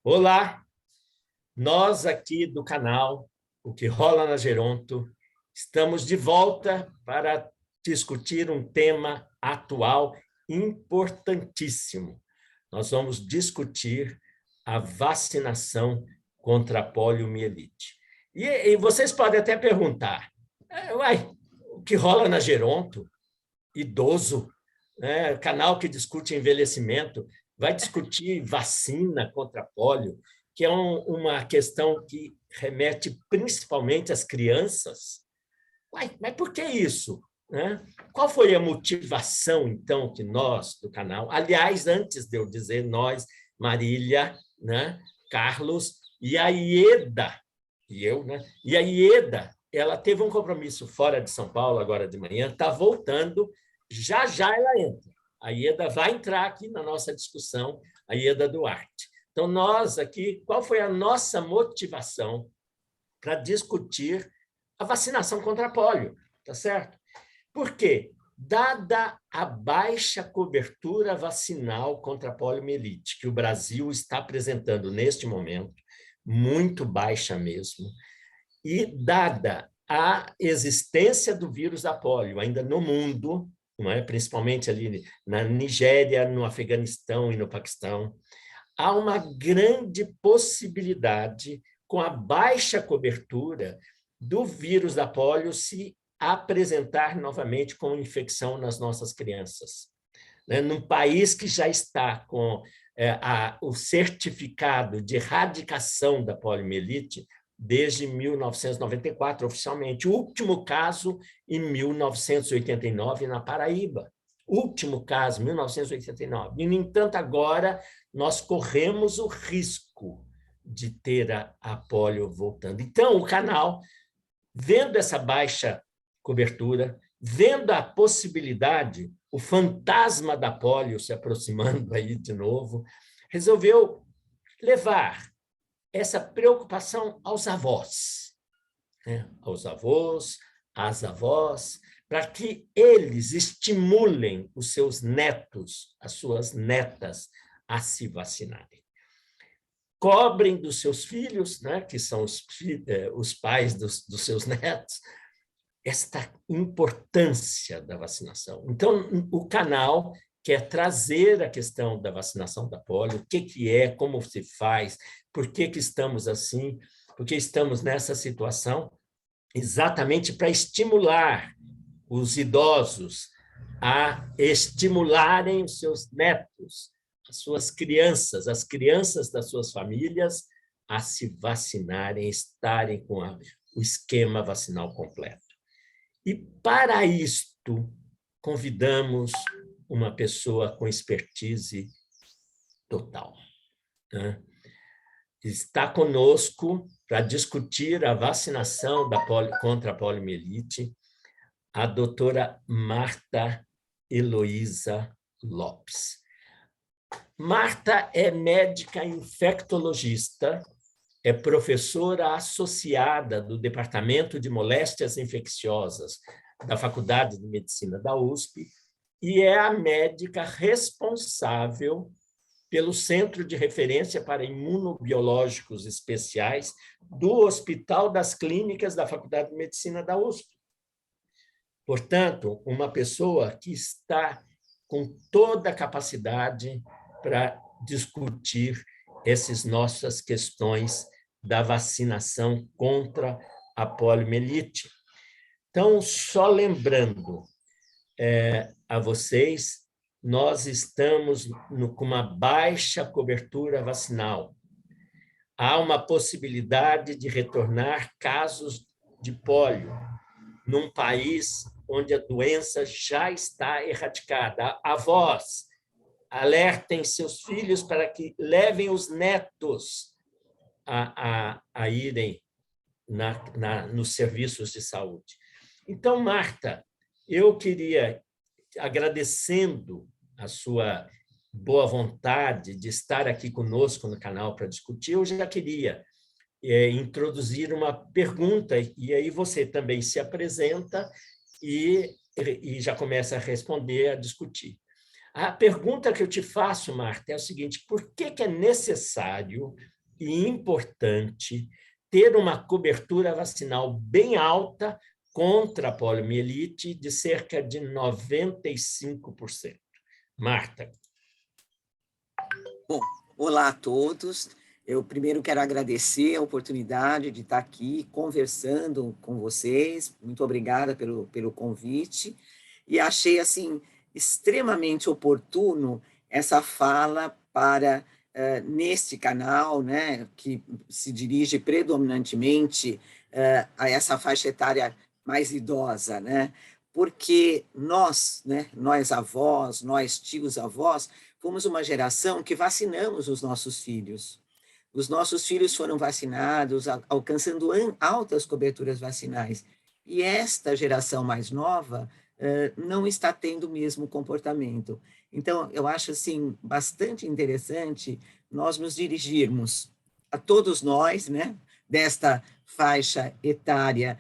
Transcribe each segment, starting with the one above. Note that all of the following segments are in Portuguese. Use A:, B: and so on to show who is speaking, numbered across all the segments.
A: Olá, nós aqui do canal O que Rola na Geronto estamos de volta para discutir um tema atual importantíssimo. Nós vamos discutir a vacinação contra a poliomielite. E vocês podem até perguntar, uai, o que rola na Geronto? Idoso, né? Canal que discute envelhecimento, vai discutir vacina contra pólio, que é uma questão que remete principalmente às crianças. Uai, mas por que isso? Né? Qual foi a motivação, então, que nós, do canal, aliás, antes de eu dizer nós, Marília, né, Carlos e a Ieda, e eu, né? E a Ieda, ela teve um compromisso fora de São Paulo agora de manhã, está voltando, já ela entra. A Ieda vai entrar aqui na nossa discussão, a Ieda Duarte. Então, nós aqui, qual foi a nossa motivação para discutir a vacinação contra a pólio, tá certo? Por quê? Dada a baixa cobertura vacinal contra a poliomielite, que o Brasil está apresentando neste momento, muito baixa mesmo, e dada a existência do vírus da polio ainda no mundo, não é? Principalmente ali na Nigéria, no Afeganistão e no Paquistão, há uma grande possibilidade, com a baixa cobertura, do vírus da polio se apresentar novamente como infecção nas nossas crianças. Num país que já está com o certificado de erradicação da poliomielite desde 1994, oficialmente. O último caso em 1989, na Paraíba. Último caso, 1989. E, no entanto, agora nós corremos o risco de ter a polio voltando. Então, o canal, vendo essa baixa cobertura, vendo a possibilidade, o fantasma da polio se aproximando aí de novo, resolveu levar essa preocupação aos avós, né? Aos avós, às avós, para que eles estimulem os seus netos, as suas netas, a se vacinarem. Cobrem dos seus filhos, né, que são os pais dos seus netos, esta importância da vacinação. Então, o canal quer trazer a questão da vacinação da polio, o que é, como se faz, por que estamos assim, porque estamos nessa situação, exatamente para estimular os idosos a estimularem os seus netos, as suas crianças, as crianças das suas famílias, a se vacinarem, estarem com o esquema vacinal completo. E, para isto, convidamos uma pessoa com expertise total, né? Está conosco para discutir a vacinação contra a poliomielite a doutora Marta Heloísa Lopes. Marta é médica infectologista, é professora associada do Departamento de Moléstias Infecciosas da Faculdade de Medicina da USP e é a médica responsável pelo Centro de Referência para Imunobiológicos Especiais do Hospital das Clínicas da Faculdade de Medicina da USP. Portanto, uma pessoa que está com toda a capacidade para discutir essas nossas questões da vacinação contra a poliomielite. Então, só lembrando a vocês, nós estamos com uma baixa cobertura vacinal. Há uma possibilidade de retornar casos de pólio num país onde a doença já está erradicada. Avós, alertem seus filhos para que levem os netos a irem nos serviços de saúde. Então, Marta, eu queria, agradecendo a sua boa vontade de estar aqui conosco no canal para discutir, eu já queria introduzir uma pergunta, e aí você também se apresenta e já começa a responder, a discutir. A pergunta que eu te faço, Marta, é o seguinte: por que que é necessário e importante ter uma cobertura vacinal bem alta contra a poliomielite de cerca de 95%? Marta.
B: Bom, olá a todos. Eu primeiro quero agradecer a oportunidade de estar aqui conversando com vocês. Muito obrigada pelo convite. E achei, assim, extremamente oportuno essa fala para, neste canal, né, que se dirige predominantemente a essa faixa etária mais idosa, né? Porque nós, né, nós avós, nós tios avós, fomos uma geração que vacinamos os nossos filhos. Os nossos filhos foram vacinados, alcançando altas coberturas vacinais. E esta geração mais nova não está tendo o mesmo comportamento. Então, eu acho assim bastante interessante nós nos dirigirmos a todos nós, né, desta faixa etária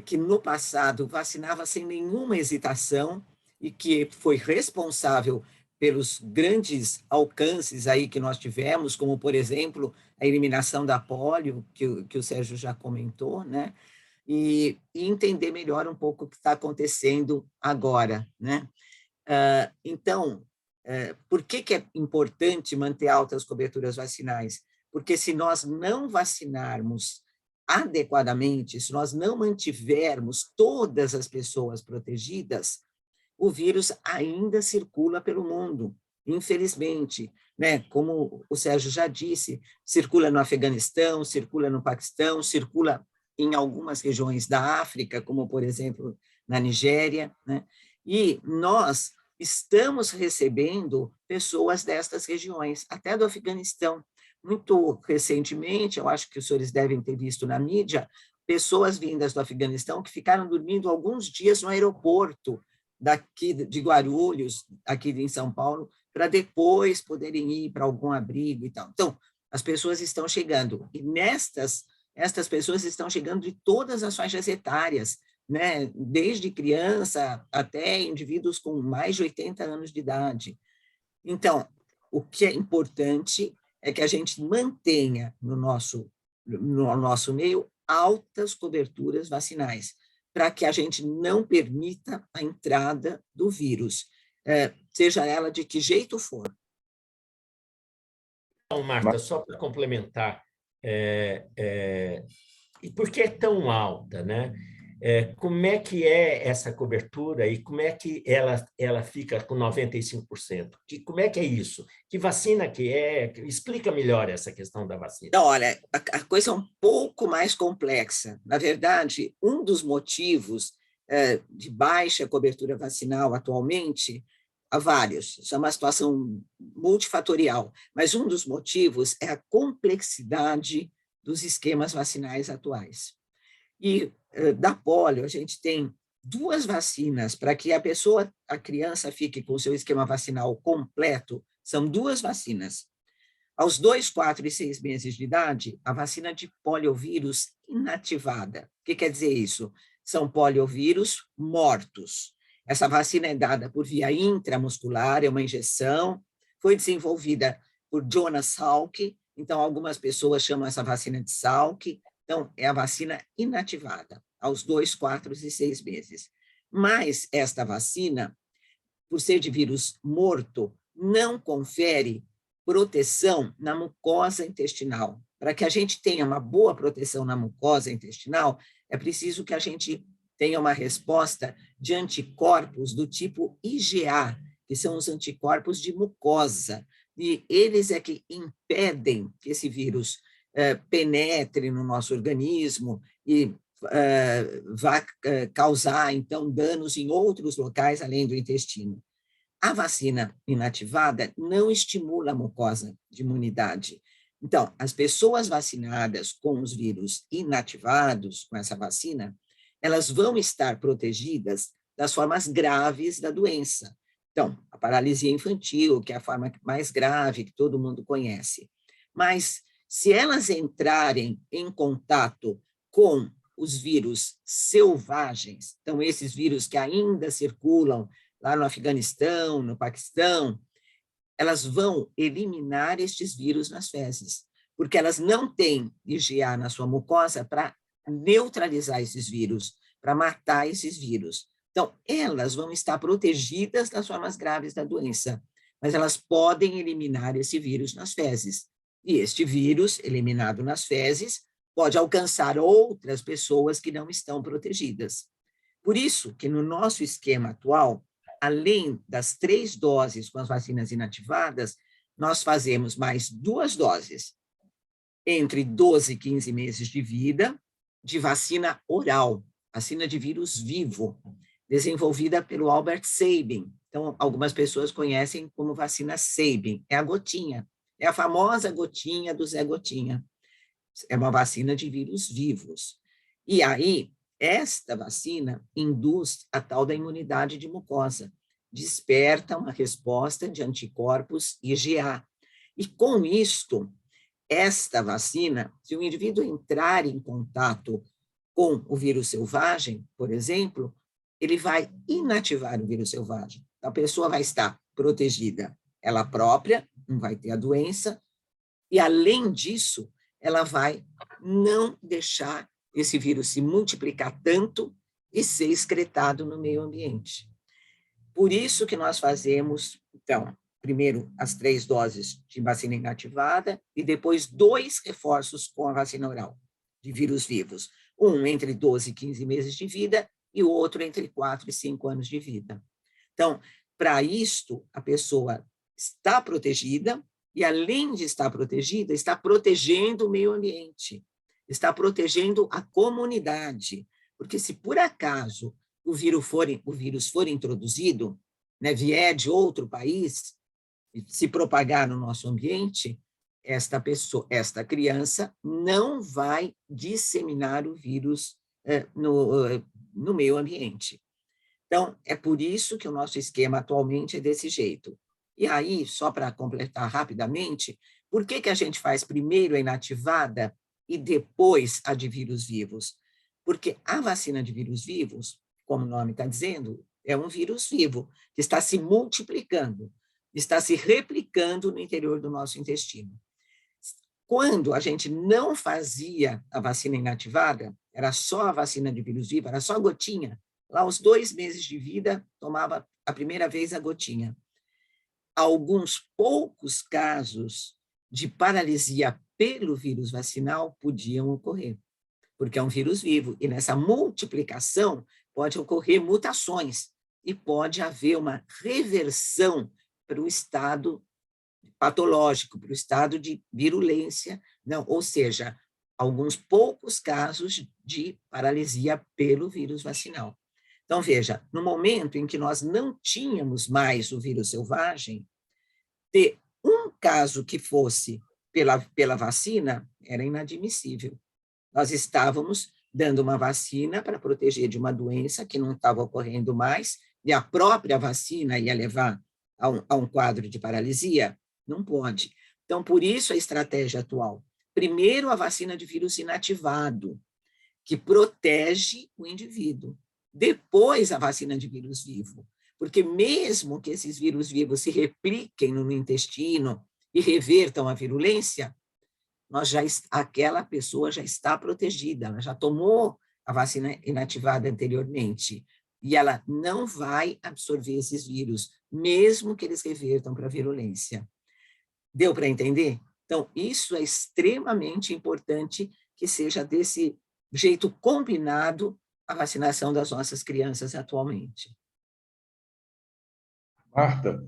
B: que no passado vacinava sem nenhuma hesitação e que foi responsável pelos grandes alcances aí que nós tivemos, como, por exemplo, a eliminação da polio, que o Sérgio já comentou, né? E entender melhor um pouco o que está acontecendo agora, né? Então, por que é importante manter altas coberturas vacinais? Porque se nós não vacinarmos adequadamente, se nós não mantivermos todas as pessoas protegidas, o vírus ainda circula pelo mundo, infelizmente, né? Como o Sérgio já disse, circula no Afeganistão, circula no Paquistão, circula em algumas regiões da África, como, por exemplo, na Nigéria, né? E nós estamos recebendo pessoas destas regiões, até do Afeganistão. Muito recentemente, eu acho que os senhores devem ter visto na mídia, pessoas vindas do Afeganistão que ficaram dormindo alguns dias no aeroporto daqui de Guarulhos, aqui em São Paulo, para depois poderem ir para algum abrigo e tal. Então, as pessoas estão chegando, e estas pessoas estão chegando de todas as faixas etárias, né? Desde criança até indivíduos com mais de 80 anos de idade. Então, o que é importante é que a gente mantenha no nosso meio altas coberturas vacinais, para que a gente não permita a entrada do vírus, seja ela de que jeito for.
A: Então, Marta, só para complementar, e por que é tão alta, né? Como é que é essa cobertura e como é que ela fica com 95%? Como é que é isso? Que vacina que é? Explica melhor essa questão da vacina.
B: Então, olha, a coisa é um pouco mais complexa. Na verdade, um dos motivos de baixa cobertura vacinal atualmente, há vários, isso é uma situação multifatorial, mas um dos motivos é a complexidade dos esquemas vacinais atuais. E da polio, a gente tem duas vacinas para que a criança fique com o seu esquema vacinal completo, são duas vacinas. Aos 2, 4 e 6 meses de idade, a vacina de poliovírus inativada. O que quer dizer isso? São poliovírus mortos. Essa vacina é dada por via intramuscular, é uma injeção, foi desenvolvida por Jonas Salk, então algumas pessoas chamam essa vacina de Salk, então é a vacina inativada, aos 2, 4 e 6 meses. Mas esta vacina, por ser de vírus morto, não confere proteção na mucosa intestinal. Para que a gente tenha uma boa proteção na mucosa intestinal, é preciso que a gente tenha uma resposta de anticorpos do tipo IgA, que são os anticorpos de mucosa, e eles é que impedem que esse vírus penetre no nosso organismo e vá causar, então, danos em outros locais além do intestino. A vacina inativada não estimula a mucosa de imunidade. Então, as pessoas vacinadas com os vírus inativados com essa vacina, elas vão estar protegidas das formas graves da doença. Então, a paralisia infantil, que é a forma mais grave que todo mundo conhece. Mas, se elas entrarem em contato com os vírus selvagens, então esses vírus que ainda circulam lá no Afeganistão, no Paquistão, elas vão eliminar estes vírus nas fezes, porque elas não têm IgA na sua mucosa para neutralizar esses vírus, para matar esses vírus. Então, elas vão estar protegidas das formas graves da doença, mas elas podem eliminar esse vírus nas fezes. E este vírus, eliminado nas fezes, pode alcançar outras pessoas que não estão protegidas. Por isso que no nosso esquema atual, além das 3 doses com as vacinas inativadas, nós fazemos mais 2 doses, entre 12 e 15 meses de vida, de vacina oral, vacina de vírus vivo, desenvolvida pelo Albert Sabin. Então, algumas pessoas conhecem como vacina Sabin, é a gotinha, é a famosa gotinha do Zé Gotinha. É uma vacina de vírus vivos. E aí, esta vacina induz a tal da imunidade de mucosa, desperta uma resposta de anticorpos IgA. E com isto, esta vacina, se o indivíduo entrar em contato com o vírus selvagem, por exemplo, ele vai inativar o vírus selvagem. A pessoa vai estar protegida ela própria, não vai ter a doença, e além disso, ela vai não deixar esse vírus se multiplicar tanto e ser excretado no meio ambiente. Por isso que nós fazemos, então, primeiro as 3 doses de vacina inativada e depois 2 reforços com a vacina oral de vírus vivos. Um entre 12 e 15 meses de vida e o outro entre 4 e 5 anos de vida. Então, para isto, a pessoa está protegida e, além de estar protegida, está protegendo o meio ambiente, está protegendo a comunidade, porque se por acaso o vírus for introduzido, né, vier de outro país, se propagar no nosso ambiente, esta criança não vai disseminar o vírus no meio ambiente. Então, é por isso que o nosso esquema atualmente é desse jeito. E aí, só para completar rapidamente, por que a gente faz primeiro a inativada e depois a de vírus vivos? Porque a vacina de vírus vivos, como o nome está dizendo, é um vírus vivo, que está se multiplicando, está se replicando no interior do nosso intestino. Quando a gente não fazia a vacina inativada, era só a vacina de vírus vivo, era só a gotinha, lá aos 2 meses de vida, tomava a primeira vez a gotinha. Alguns poucos casos de paralisia pelo vírus vacinal podiam ocorrer, porque é um vírus vivo, e nessa multiplicação pode ocorrer mutações, e pode haver uma reversão para o estado patológico, para o estado de virulência, não, ou seja, alguns poucos casos de paralisia pelo vírus vacinal. Então, veja, no momento em que nós não tínhamos mais o vírus selvagem, ter um caso que fosse pela vacina era inadmissível. Nós estávamos dando uma vacina para proteger de uma doença que não estava ocorrendo mais, e a própria vacina ia levar a um quadro de paralisia? Não pode. Então, por isso a estratégia atual. Primeiro, a vacina de vírus inativado, que protege o indivíduo. Depois, a vacina de vírus vivo, porque mesmo que esses vírus vivos se repliquem no intestino e revertam a virulência, aquela pessoa já está protegida, ela já tomou a vacina inativada anteriormente, e ela não vai absorver esses vírus, mesmo que eles revertam para a virulência. Deu para entender? Então, isso é extremamente importante que seja desse jeito combinado a vacinação das nossas crianças atualmente.
C: Marta,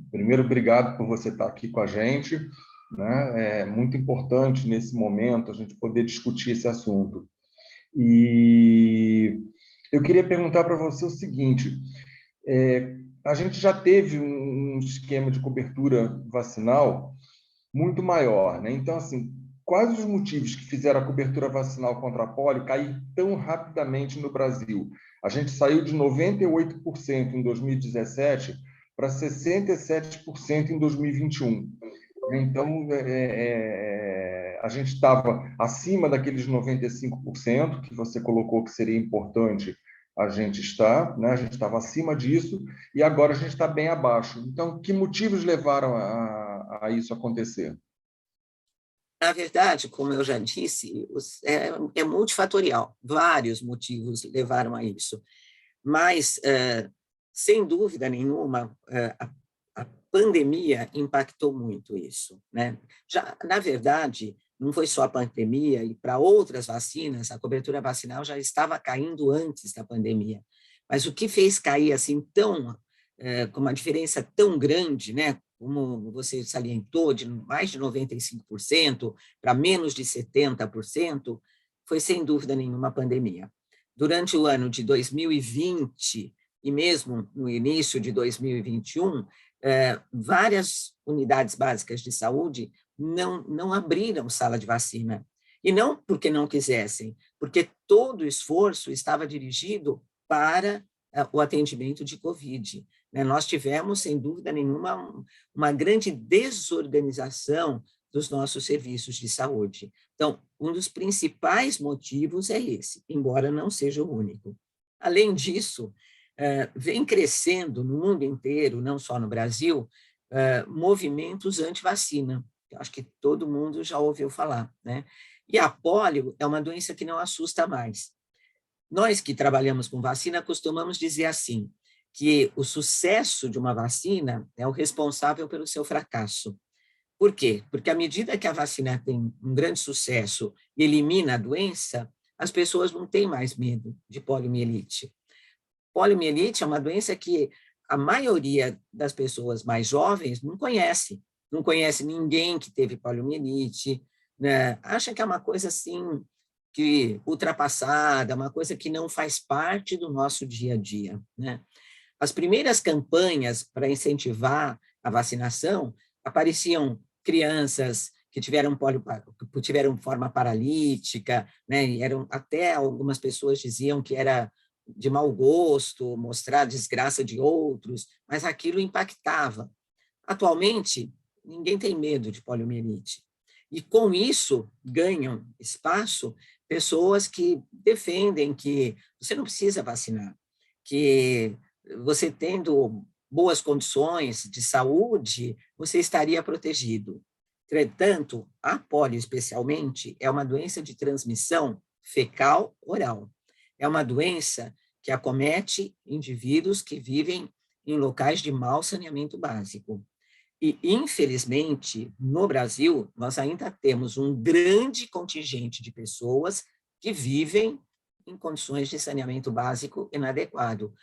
C: primeiro, obrigado por você estar aqui com a gente, né? É muito importante, nesse momento, a gente poder discutir esse assunto. E eu queria perguntar para você o seguinte, a gente já teve um esquema de cobertura vacinal muito maior, né? Então, assim, quais os motivos que fizeram a cobertura vacinal contra a polio cair tão rapidamente no Brasil? A gente saiu de 98% em 2017 para 67% em 2021. Então, a gente estava acima daqueles 95% que você colocou que seria importante a gente está, né? A gente estava acima disso e agora a gente está bem abaixo. Então, que motivos levaram a isso acontecer?
B: Na verdade, como eu já disse, é multifatorial. Vários motivos levaram a isso. Mas, sem dúvida nenhuma, a pandemia impactou muito isso, né? Já, na verdade, não foi só a pandemia, e para outras vacinas, a cobertura vacinal já estava caindo antes da pandemia. Mas o que fez cair assim com uma diferença tão grande, né? Como você salientou, de mais de 95% para menos de 70%, foi sem dúvida nenhuma a pandemia. Durante o ano de 2020 e mesmo no início de 2021, várias unidades básicas de saúde não abriram sala de vacina. E não porque não quisessem, porque todo o esforço estava dirigido para o atendimento de Covid. Nós tivemos, sem dúvida nenhuma, uma grande desorganização dos nossos serviços de saúde. Então, um dos principais motivos é esse, embora não seja o único. Além disso, vem crescendo no mundo inteiro, não só no Brasil, movimentos anti-vacina. Acho que todo mundo já ouviu falar, né? E a pólio é uma doença que não assusta mais. Nós que trabalhamos com vacina costumamos dizer assim, que o sucesso de uma vacina é o responsável pelo seu fracasso. Por quê? Porque à medida que a vacina tem um grande sucesso e elimina a doença, as pessoas não têm mais medo de poliomielite. Poliomielite é uma doença que a maioria das pessoas mais jovens não conhece ninguém que teve poliomielite, né? Acha que é uma coisa assim que ultrapassada, uma coisa que não faz parte do nosso dia a dia, né? As primeiras campanhas para incentivar a vacinação apareciam crianças que tiveram forma paralítica, né? E até algumas pessoas diziam que era de mau gosto mostrar a desgraça de outros, mas aquilo impactava. Atualmente, ninguém tem medo de poliomielite. E com isso ganham espaço pessoas que defendem que você não precisa vacinar, que você tendo boas condições de saúde, você estaria protegido. Entretanto, a polio, especialmente, é uma doença de transmissão fecal-oral. É uma doença que acomete indivíduos que vivem em locais de mau saneamento básico. E, infelizmente, no Brasil, nós ainda temos um grande contingente de pessoas que vivem em condições de saneamento básico inadequado.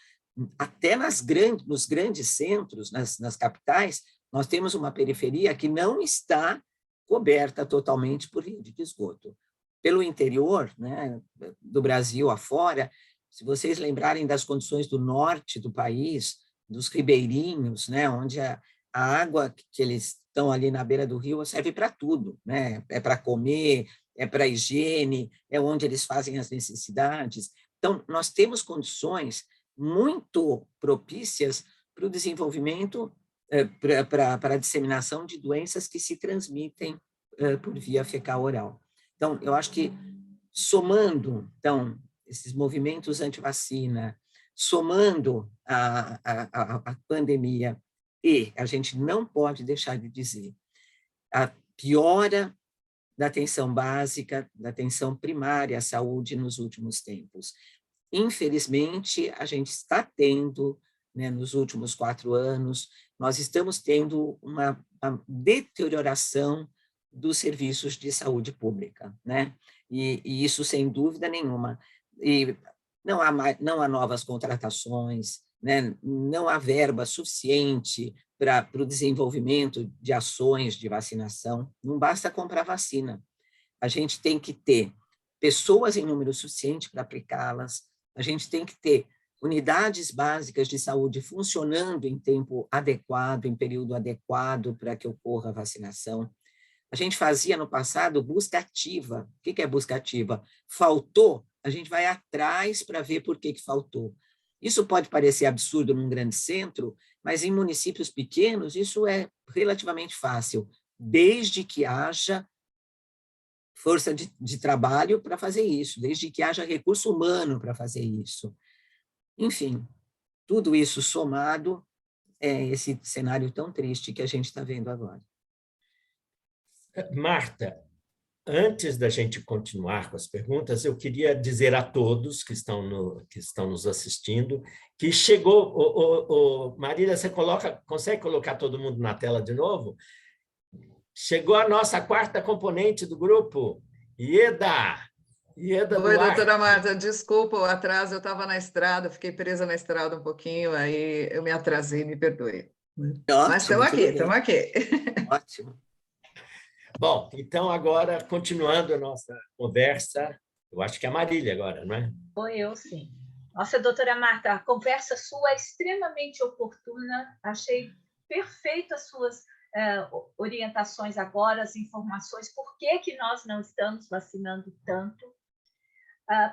B: Até nos grandes centros, nas capitais, nós temos uma periferia que não está coberta totalmente por rede de esgoto. Pelo interior, né, do Brasil afora, se vocês lembrarem das condições do norte do país, dos ribeirinhos, né, onde a água que eles estão ali na beira do rio serve para tudo, né? É para comer, é para higiene, é onde eles fazem as necessidades. Então, nós temos condições muito propícias para o desenvolvimento, para a disseminação de doenças que se transmitem por via fecal-oral. Então, eu acho que somando, então, esses movimentos anti-vacina, somando a pandemia, e a gente não pode deixar de dizer a piora da atenção básica, da atenção primária à saúde nos últimos tempos. Infelizmente, a gente está tendo, né, nos últimos 4 anos, nós estamos tendo uma deterioração dos serviços de saúde pública, né? E isso sem dúvida nenhuma. E não há novas contratações, né? Não há verba suficiente para o desenvolvimento de ações de vacinação. Não basta comprar vacina. A gente tem que ter pessoas em número suficiente para aplicá-las, a gente tem que ter unidades básicas de saúde funcionando em tempo adequado, em período adequado para que ocorra a vacinação. A gente fazia no passado busca ativa. O que é busca ativa? Faltou, a gente vai atrás para ver por que faltou. Isso pode parecer absurdo num grande centro, mas em municípios pequenos isso é relativamente fácil, desde que haja força de trabalho para fazer isso, desde que haja recurso humano para fazer isso. Enfim, tudo isso somado é esse cenário tão triste que a gente está vendo agora.
A: Marta, antes da gente continuar com as perguntas, eu queria dizer a todos que estão nos assistindo que chegou... Marília, você consegue colocar todo mundo na tela de novo? Chegou a nossa quarta componente do grupo, Ieda. Ieda
D: Oi,
A: Duarte.
D: doutora Marta, desculpa o atraso, eu estava na estrada, fiquei presa na estrada um pouquinho, aí eu me atrasei, me perdoe. Mas estamos aqui, estamos aqui.
B: Ótimo.
A: Bom, então agora, continuando a nossa conversa, eu acho que é a Marília agora, não é?
E: Foi eu, sim. Nossa, doutora Marta, a conversa sua é extremamente oportuna, achei perfeito as suas orientações agora, as informações, por que nós não estamos vacinando tanto.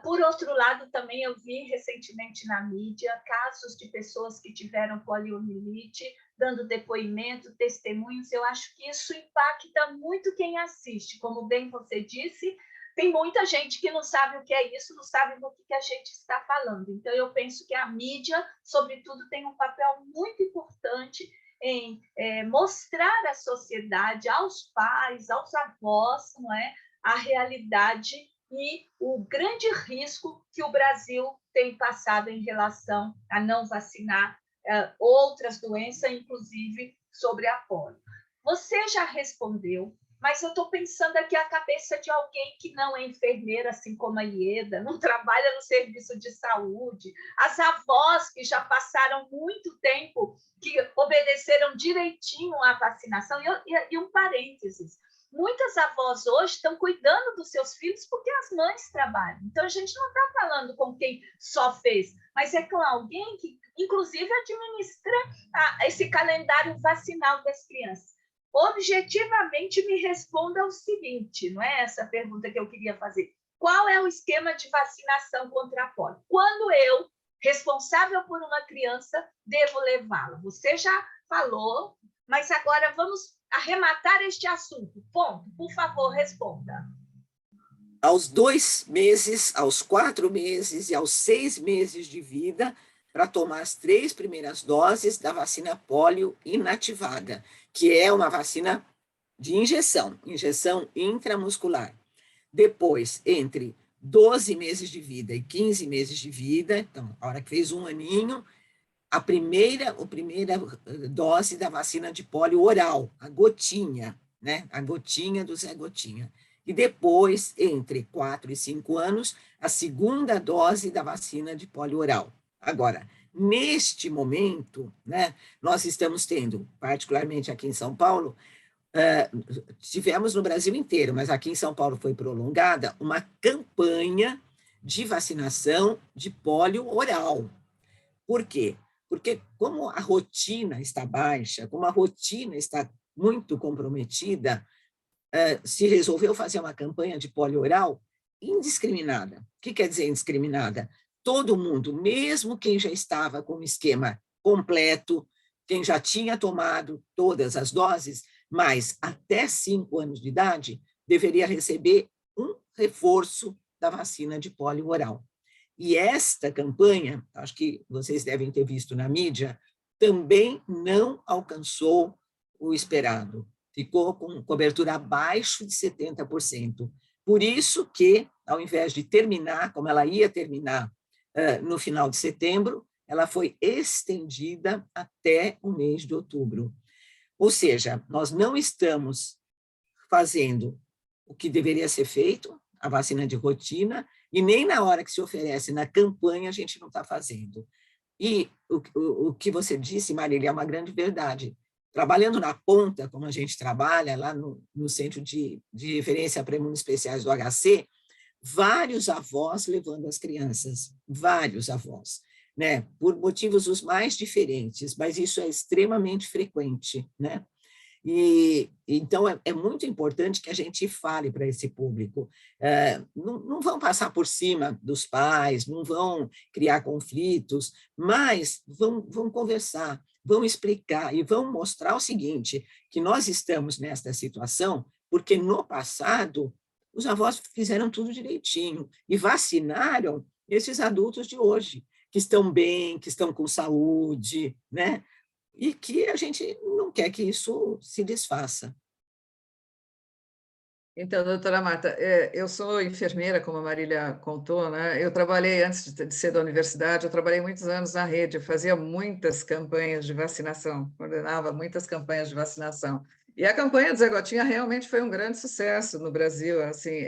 E: Por outro lado, também eu vi recentemente na mídia casos de pessoas que tiveram poliomielite, dando depoimento, testemunhos. Eu acho que isso impacta muito quem assiste. Como bem você disse, tem muita gente que não sabe o que é isso, não sabe do que a gente está falando. Então, eu penso que a mídia, sobretudo, tem um papel muito importante em mostrar à sociedade, aos pais, aos avós, não é, a realidade e o grande risco que o Brasil tem passado em relação a não vacinar outras doenças, inclusive sobre a polio. Você já respondeu, mas eu estou pensando aqui a cabeça de alguém que não é enfermeira, assim como a Ieda, não trabalha no serviço de saúde, as avós que já passaram muito tempo, que obedeceram direitinho à vacinação. E um parênteses, muitas avós hoje estão cuidando dos seus filhos porque as mães trabalham. Então, a gente não está falando com quem só fez, mas é com alguém que, inclusive, administra esse calendário vacinal das crianças. Objetivamente, me responda o seguinte, não é essa pergunta que eu queria fazer. Qual é o esquema de vacinação contra a polio? Quando eu, responsável por uma criança, devo levá-la? Você já falou, mas agora vamos arrematar este assunto. Ponto. Por favor, responda.
B: Aos 2 meses, aos 4 meses e aos 6 meses de vida, para tomar as 3 primeiras doses da vacina polio inativada, que é uma vacina de injeção intramuscular. Depois, entre 12 meses de vida e 15 meses de vida, então, a hora que fez 1 aninho, a primeira dose da vacina de polio oral, a gotinha, né? A gotinha do Zé Gotinha. E depois, entre 4 e 5 anos, a segunda dose da vacina de polio oral. Agora, neste momento, né, nós estamos tendo, particularmente aqui em São Paulo, tivemos no Brasil inteiro, mas aqui em São Paulo foi prolongada, uma campanha de vacinação de polio oral. Por quê? Porque como a rotina está baixa, como a rotina está muito comprometida, se resolveu fazer uma campanha de polio oral indiscriminada. O que quer dizer indiscriminada? Todo mundo, mesmo quem já estava com o esquema completo, quem já tinha tomado todas as doses, mas até 5 anos de idade, deveria receber um reforço da vacina de polio oral. E esta campanha, acho que vocês devem ter visto na mídia, também não alcançou o esperado. Ficou com cobertura abaixo de 70%. Por isso que, ao invés de terminar, como ela ia terminar no final de setembro, ela foi estendida até o mês de outubro. Ou seja, nós não estamos fazendo o que deveria ser feito, a vacina de rotina, e nem na hora que se oferece na campanha a gente não está fazendo. E o que você disse, Marília, é uma grande verdade. Trabalhando na ponta, como a gente trabalha lá no Centro de Referência para Imunoespeciais do HC, vários avós levando as crianças, vários avós, né? Por motivos os mais diferentes, mas isso é extremamente frequente, né? E então é muito importante que a gente fale para esse público. Não vão passar por cima dos pais, não vão criar conflitos, mas vão conversar, vão explicar e vão mostrar o seguinte, que nós estamos nesta situação porque no passado os avós fizeram tudo direitinho e vacinaram esses adultos de hoje, que estão bem, que estão com saúde, né? E que a gente não quer que isso se desfaça.
D: Então, doutora Marta, eu sou enfermeira, como a Marília contou, né? Eu trabalhei, antes de ser da universidade, eu trabalhei muitos anos na rede, eu fazia muitas campanhas de vacinação, coordenava muitas campanhas de vacinação. E a campanha do Zé Gotinha realmente foi um grande sucesso no Brasil, assim,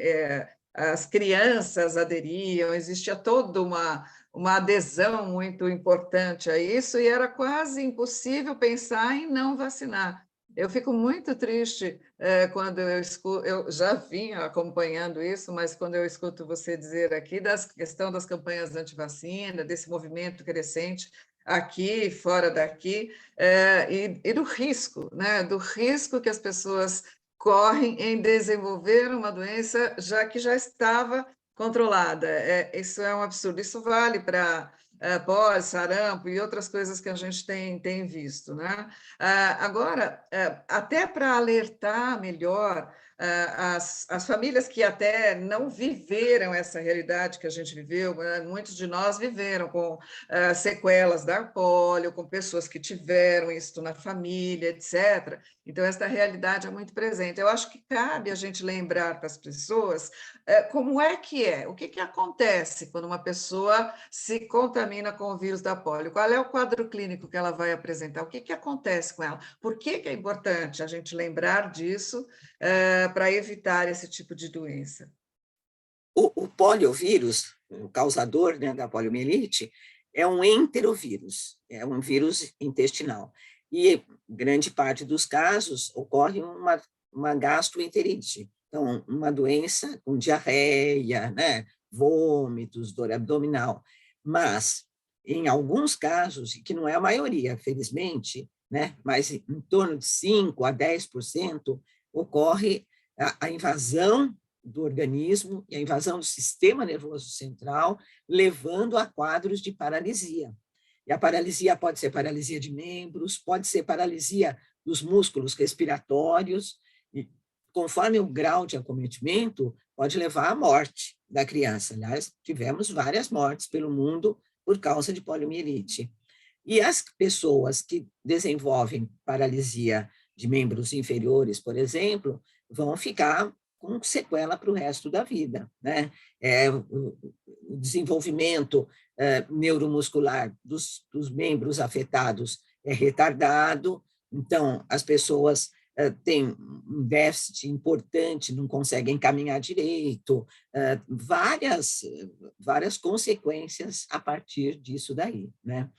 D: as crianças aderiam, existia toda uma adesão muito importante a isso, e era quase impossível pensar em não vacinar. Eu fico muito triste quando eu escuto, eu já vinha acompanhando isso, mas quando eu escuto você dizer aqui da questão das campanhas anti-vacina, desse movimento crescente aqui, fora daqui, e do risco, né? Do risco que as pessoas correm em desenvolver uma doença já estava controlada. Isso é um absurdo. Isso vale para pós, sarampo e outras coisas que a gente tem visto, né? Agora, até para alertar melhor as famílias que até não viveram essa realidade que a gente viveu, muitos de nós viveram com sequelas da polio, com pessoas que tiveram isso na família, etc. Então, essa realidade é muito presente. Eu acho que cabe a gente lembrar para as pessoas como é, o que acontece quando uma pessoa se contamina com o vírus da polio, qual é o quadro clínico que ela vai apresentar, o que acontece com ela, por que é importante a gente lembrar disso para evitar esse tipo de doença.
B: O poliovírus, o causador, né, da poliomielite, é um enterovírus, é um vírus intestinal. E grande parte dos casos ocorre uma gastroenterite, então uma doença com diarreia, né, vômitos, dor abdominal. Mas, em alguns casos, e que não é a maioria, felizmente, né, mas em torno de 5% a 10%, ocorre a invasão do organismo e a invasão do sistema nervoso central, levando a quadros de paralisia. E a paralisia pode ser paralisia de membros, pode ser paralisia dos músculos respiratórios, e conforme o grau de acometimento, pode levar à morte da criança. Aliás, tivemos várias mortes pelo mundo por causa de poliomielite. E as pessoas que desenvolvem paralisia de membros inferiores, por exemplo, vão ficar com sequela para o resto da vida, né? O desenvolvimento neuromuscular dos membros afetados é retardado, então as pessoas têm um déficit importante, não conseguem caminhar direito, várias consequências a partir disso daí, né?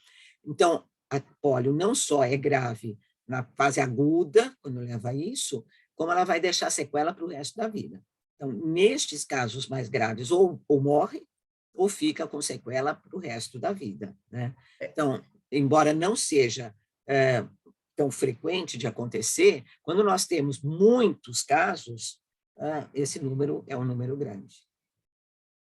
B: Então, a polio não só é grave na fase aguda, quando leva a isso, como ela vai deixar sequela para o resto da vida. Então, nestes casos mais graves, ou morre, ou fica com sequela para o resto da vida, né? Então, embora não seja tão frequente de acontecer, quando nós temos muitos casos, esse número é um número grande.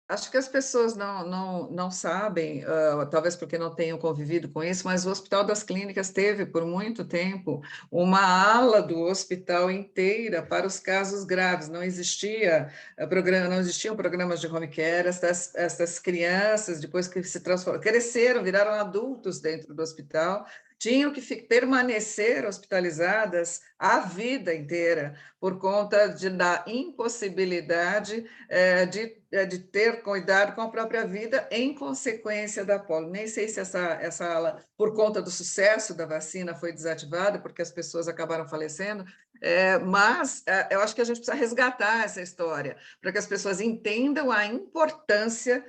D: Acho que as pessoas não sabem, talvez porque não tenham convivido com isso, mas o Hospital das Clínicas teve, por muito tempo, uma ala do hospital inteira para os casos graves. Não existiam programas de home care. Essas crianças, depois que se transformaram, cresceram, viraram adultos dentro do hospital, tinham que permanecer hospitalizadas a vida inteira, por conta da impossibilidade de ter cuidado com a própria vida em consequência da polio. Nem sei se essa ala, por conta do sucesso da vacina, foi desativada, porque as pessoas acabaram falecendo, mas eu acho que a gente precisa resgatar essa história, para que as pessoas entendam a importância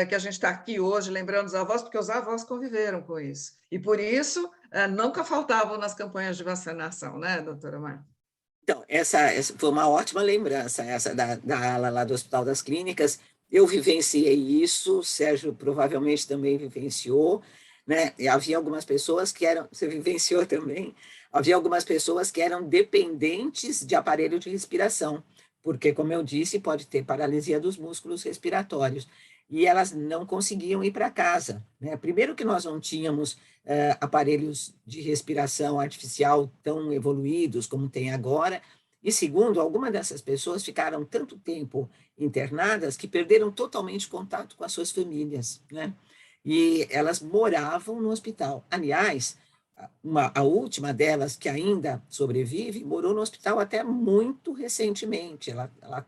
D: que a gente está aqui hoje lembrando os avós, porque os avós conviveram com isso. E, por isso, nunca faltavam nas campanhas de vacinação, né, doutora Marta?
B: Então, essa foi uma ótima lembrança, essa da ala lá do Hospital das Clínicas. Eu vivenciei isso, o Sérgio provavelmente também vivenciou, né? E havia algumas pessoas que eram, você vivenciou também, havia algumas pessoas que eram dependentes de aparelho de respiração, porque, como eu disse, pode ter paralisia dos músculos respiratórios, e elas não conseguiam ir para casa, né? Primeiro que nós não tínhamos aparelhos de respiração artificial tão evoluídos como tem agora, e segundo, algumas dessas pessoas ficaram tanto tempo internadas que perderam totalmente contato com as suas famílias, né? e elas moravam no hospital. Aliás, a última delas, que ainda sobrevive, morou no hospital até muito recentemente.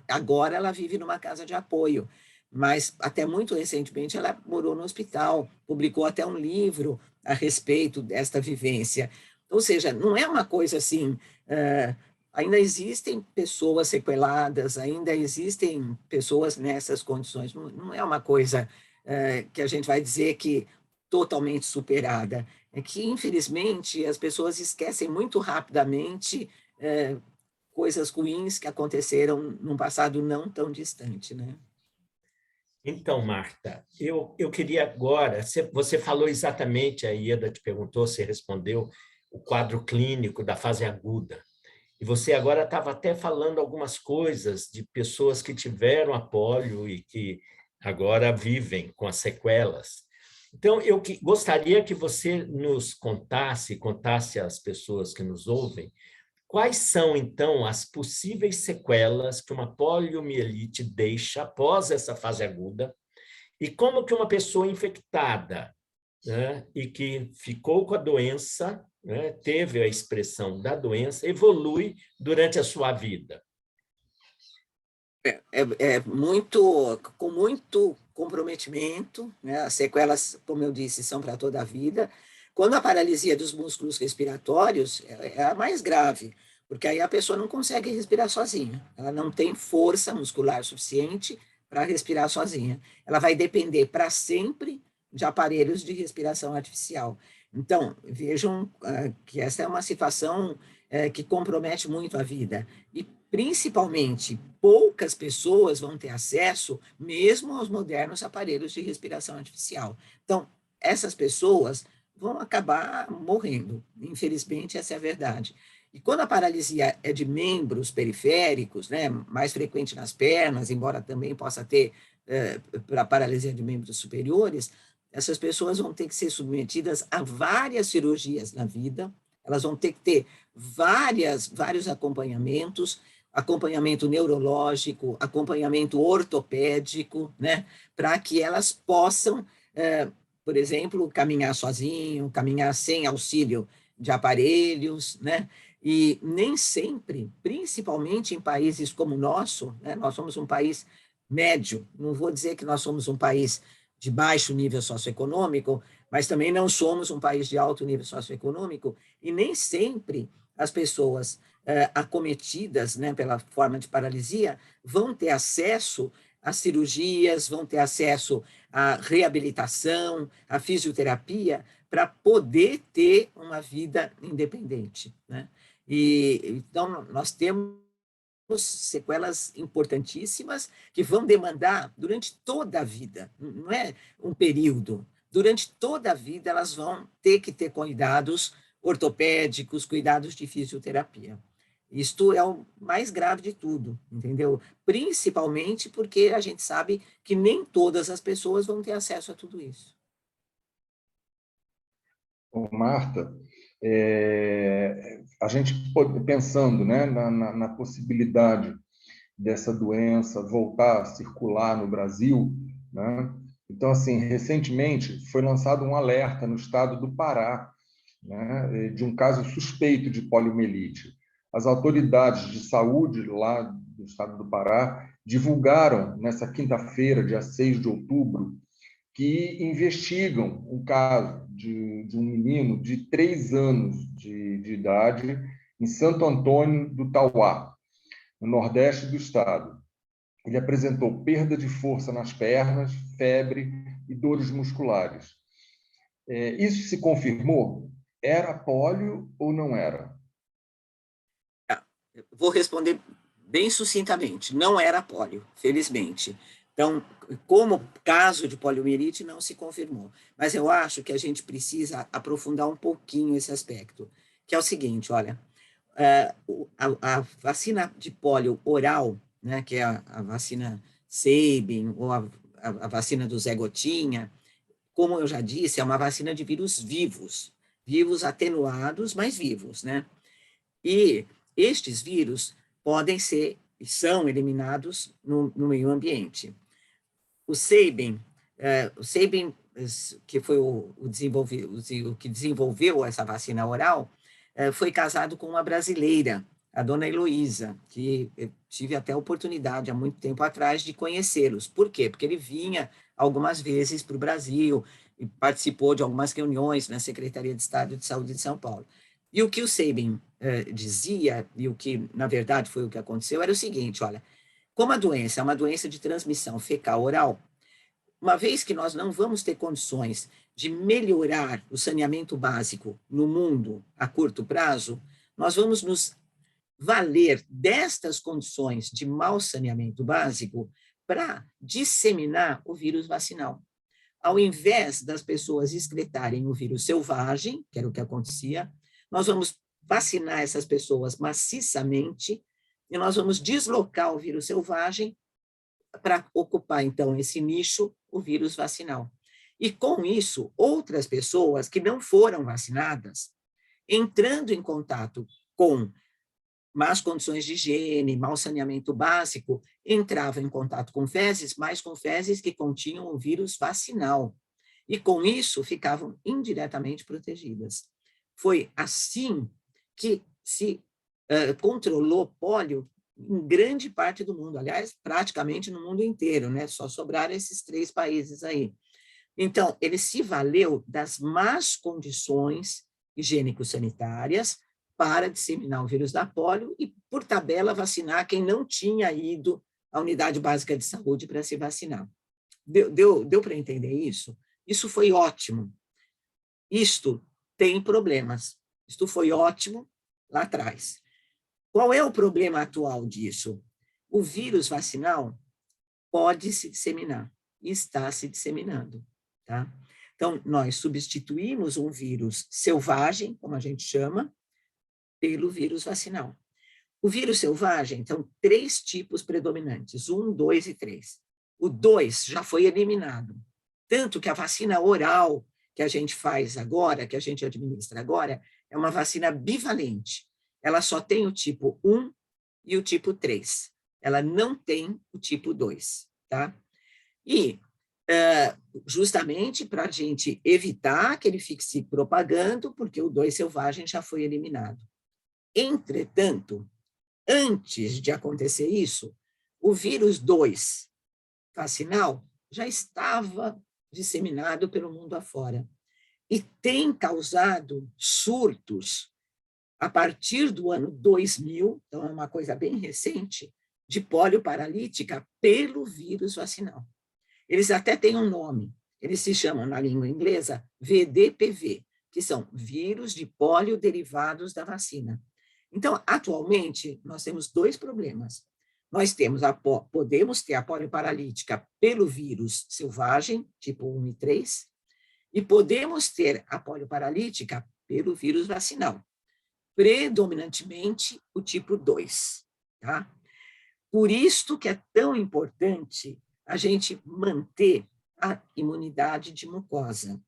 B: Agora ela vive numa casa de apoio, mas até muito recentemente ela morou no hospital, publicou até um livro a respeito desta vivência. Ou seja, não é uma coisa assim, ainda existem pessoas sequeladas, ainda existem pessoas nessas condições, não é uma coisa que a gente vai dizer que totalmente superada. É que, infelizmente, as pessoas esquecem muito rapidamente coisas ruins que aconteceram num passado não tão distante, né?
A: Então, Marta, eu queria agora, você falou exatamente, a Ieda te perguntou, você respondeu, o quadro clínico da fase aguda. E você agora estava até falando algumas coisas de pessoas que tiveram a polio e que agora vivem com as sequelas. Então, eu gostaria que você nos contasse às pessoas que nos ouvem, quais são, então, as possíveis sequelas que uma poliomielite deixa após essa fase aguda e como que uma pessoa infectada, né, e que ficou com a doença, né, teve a expressão da doença, evolui durante a sua vida.
B: Com muito comprometimento, né? As sequelas, como eu disse, são para toda a vida. Quando a paralisia dos músculos respiratórios é a mais grave, porque aí a pessoa não consegue respirar sozinha, ela não tem força muscular suficiente para respirar sozinha. Ela vai depender para sempre de aparelhos de respiração artificial. Então, vejam que essa é uma situação que compromete muito a vida. E principalmente, poucas pessoas vão ter acesso mesmo aos modernos aparelhos de respiração artificial. Então, essas pessoas vão acabar morrendo. Infelizmente, essa é a verdade. E quando a paralisia é de membros periféricos, né, mais frequente nas pernas, embora também possa ter para paralisia de membros superiores, essas pessoas vão ter que ser submetidas a várias cirurgias na vida, elas vão ter que ter vários acompanhamentos, acompanhamento neurológico, acompanhamento ortopédico, né, para que elas possam, por exemplo, caminhar sozinho, caminhar sem auxílio de aparelhos, né, e nem sempre, principalmente em países como o nosso, né, nós somos um país médio, não vou dizer que nós somos um país de baixo nível socioeconômico, mas também não somos um país de alto nível socioeconômico, e nem sempre as pessoas acometidas, né, pela forma de paralisia vão ter acesso a cirurgias, vão ter acesso à reabilitação, à fisioterapia, para poder ter uma vida independente, né? E então nós temos sequelas importantíssimas que vão demandar durante toda a vida, não é um período. Durante toda a vida elas vão ter que ter cuidados ortopédicos, cuidados de fisioterapia. Isto é o mais grave de tudo, entendeu? Principalmente porque a gente sabe que nem todas as pessoas vão ter acesso a tudo isso.
C: Marta, a gente pensando, né, na possibilidade dessa doença voltar a circular no Brasil, né? Então, assim, recentemente foi lançado um alerta no estado do Pará, né, de um caso suspeito de poliomielite. As autoridades de saúde lá do estado do Pará divulgaram nessa quinta-feira, dia 6 de outubro, que investigam um caso de um menino de 3 anos de idade em Santo Antônio do Tauá, no nordeste do estado. Ele apresentou perda de força nas pernas, febre e dores musculares. Isso se confirmou? Era pólio ou não era?
B: Vou responder bem sucintamente. Não era pólio, felizmente. Então, como caso de poliomielite, não se confirmou. Mas eu acho que a gente precisa aprofundar um pouquinho esse aspecto, que é o seguinte, olha, a vacina de pólio oral, né, que é a vacina Sabin, ou a vacina do Zé Gotinha, como eu já disse, é uma vacina de vírus vivos, vivos atenuados, mas vivos, né? E estes vírus podem ser e são eliminados no meio ambiente. O Sabin que foi o que desenvolveu essa vacina oral, foi casado com uma brasileira, a dona Heloísa, que eu tive até a oportunidade, há muito tempo atrás, de conhecê-los. Por quê? Porque ele vinha algumas vezes para o Brasil e participou de algumas reuniões na Secretaria de Estado de Saúde de São Paulo. E o que o Sabin dizia, e o que, na verdade, foi o que aconteceu, era o seguinte, olha, como a doença é uma doença de transmissão fecal-oral, uma vez que nós não vamos ter condições de melhorar o saneamento básico no mundo a curto prazo, nós vamos nos valer destas condições de mau saneamento básico para disseminar o vírus vacinal. Ao invés das pessoas excretarem o vírus selvagem, que era o que acontecia, nós vamos vacinar essas pessoas maciçamente e nós vamos deslocar o vírus selvagem para ocupar, então, esse nicho, o vírus vacinal. E, com isso, outras pessoas que não foram vacinadas, entrando em contato com más condições de higiene, mau saneamento básico, entravam em contato com fezes, mas com fezes que continham o vírus vacinal. E, com isso, ficavam indiretamente protegidas. Foi assim que se controlou pólio em grande parte do mundo, aliás, praticamente no mundo inteiro, né? Só sobraram esses 3 países aí. Então, ele se valeu das más condições higiênico-sanitárias para disseminar o vírus da pólio e, por tabela, vacinar quem não tinha ido à unidade básica de saúde para se vacinar. Deu para entender isso? Isso foi ótimo. Isto tem problemas. Isto foi ótimo lá atrás. Qual é o problema atual disso? O vírus vacinal pode se disseminar e está se disseminando, tá? Então, nós substituímos um vírus selvagem, como a gente chama, pelo vírus vacinal. O vírus selvagem, então, 3 tipos predominantes, 1, 2 e 3. O 2 já foi eliminado, tanto que a vacina oral que a gente faz agora, que a gente administra agora, é uma vacina bivalente. Ela só tem o tipo 1 e o tipo 3. Ela não tem o tipo 2, tá? E justamente para a gente evitar que ele fique se propagando, porque o 2 selvagem já foi eliminado. Entretanto, antes de acontecer isso, o vírus 2 vacinal já estava disseminado pelo mundo afora e tem causado surtos a partir do ano 2000, então é uma coisa bem recente, de pólio paralítica pelo vírus vacinal. Eles até têm um nome, eles se chamam, na língua inglesa, VDPV, que são vírus de pólio derivados da vacina. Então, atualmente, nós temos 2 problemas. Nós temos podemos ter a pólio paralítica pelo vírus selvagem, tipo 1 e 3, e podemos ter a pólio paralítica pelo vírus vacinal, predominantemente o tipo 2, tá? Por isso que é tão importante a gente manter a imunidade de mucosa.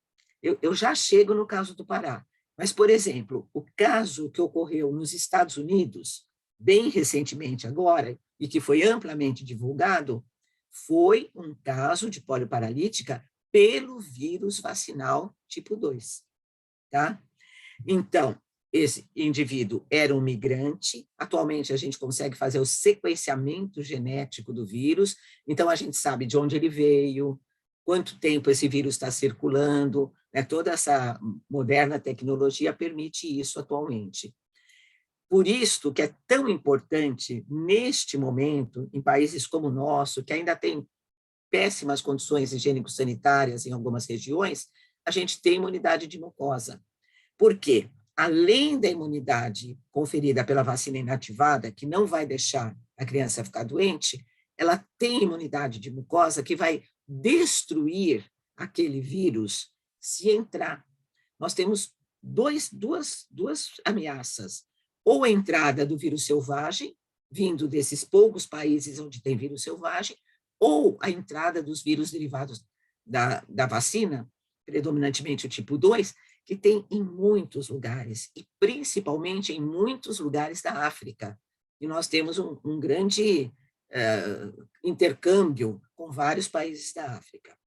B: Eu já chego no caso do Pará, mas, por exemplo, o caso que ocorreu nos Estados Unidos, bem recentemente agora, e que foi amplamente divulgado, foi um caso de pólio paralítica pelo vírus vacinal tipo 2, tá? Então, esse indivíduo era um migrante, atualmente a gente consegue fazer o sequenciamento genético do vírus, então a gente sabe de onde ele veio, quanto tempo esse vírus está circulando, né? Toda essa moderna tecnologia permite isso atualmente. Por isso que é tão importante, neste momento, em países como o nosso, que ainda tem péssimas condições higiênico-sanitárias em algumas regiões, a gente tem imunidade de mucosa. Por quê? Além da imunidade conferida pela vacina inativada, que não vai deixar a criança ficar doente, ela tem imunidade de mucosa que vai destruir aquele vírus se entrar. Nós temos duas ameaças. Ou a entrada do vírus selvagem, vindo desses poucos países onde tem vírus selvagem, ou a entrada dos vírus derivados da vacina, predominantemente o tipo 2, que tem em muitos lugares, e principalmente em muitos lugares da África. E nós temos um grande intercâmbio com vários países da África.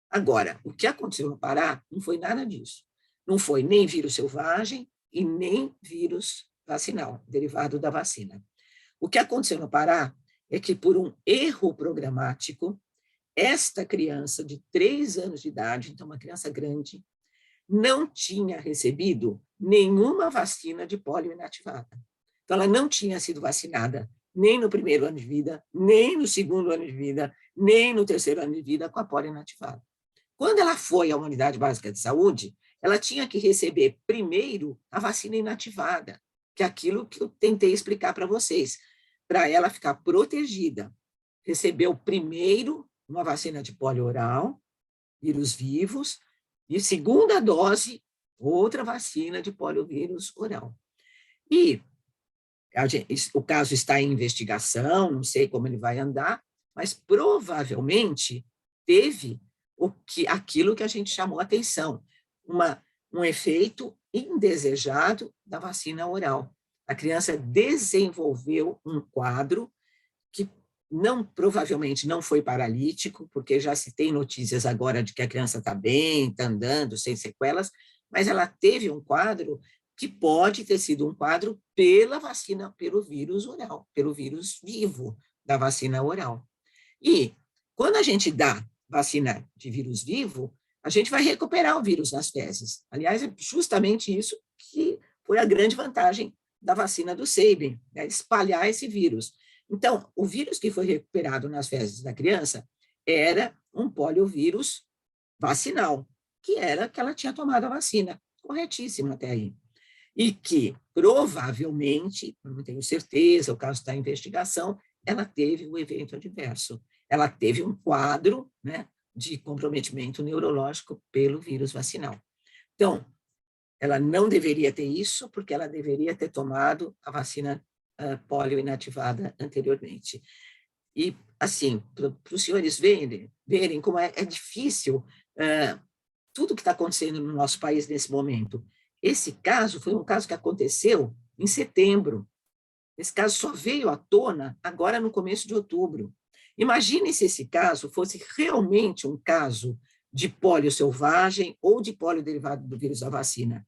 B: Agora, o que aconteceu no Pará não foi nada disso. Não foi nem vírus selvagem e nem vírus vacinal, derivado da vacina. O que aconteceu no Pará é que, por um erro programático, esta criança de 3 anos de idade, então uma criança grande, não tinha recebido nenhuma vacina de pólio inativada. Então, ela não tinha sido vacinada nem no primeiro ano de vida, nem no segundo ano de vida, nem no terceiro ano de vida com a pólio inativada. Quando ela foi à unidade básica de saúde, ela tinha que receber primeiro a vacina inativada, que é aquilo que eu tentei explicar para vocês, para ela ficar protegida. Recebeu primeiro uma vacina de pólio oral, vírus vivos, e segunda dose, outra vacina de poliovírus oral. E o caso está em investigação, não sei como ele vai andar, mas provavelmente teve aquilo que a gente chamou a atenção, um efeito indesejado da vacina oral. A criança desenvolveu um quadro que provavelmente não foi paralítico, porque já se tem notícias agora de que a criança está bem, está andando, sem sequelas, mas ela teve um quadro que pode ter sido um quadro pela vacina, pelo vírus oral, pelo vírus vivo da vacina oral. E quando a gente dá vacina de vírus vivo, a gente vai recuperar o vírus nas fezes. Aliás, é justamente isso que foi a grande vantagem da vacina do Sabin, né? Espalhar esse vírus. Então, o vírus que foi recuperado nas fezes da criança era um poliovírus vacinal, que era que ela tinha tomado a vacina, corretíssimo até aí. E que, provavelmente, não tenho certeza, o caso está em investigação, ela teve um evento adverso. Ela teve um quadro, né, de comprometimento neurológico pelo vírus vacinal. Então, ela não deveria ter isso, porque ela deveria ter tomado a vacina pólio inativada anteriormente. E, assim, para os senhores verem como é difícil tudo que está acontecendo no nosso país nesse momento. Esse caso foi um caso que aconteceu em setembro. Esse caso só veio à tona agora no começo de outubro. Imagine se esse caso fosse realmente um caso de pólio selvagem ou de pólio derivado do vírus da vacina.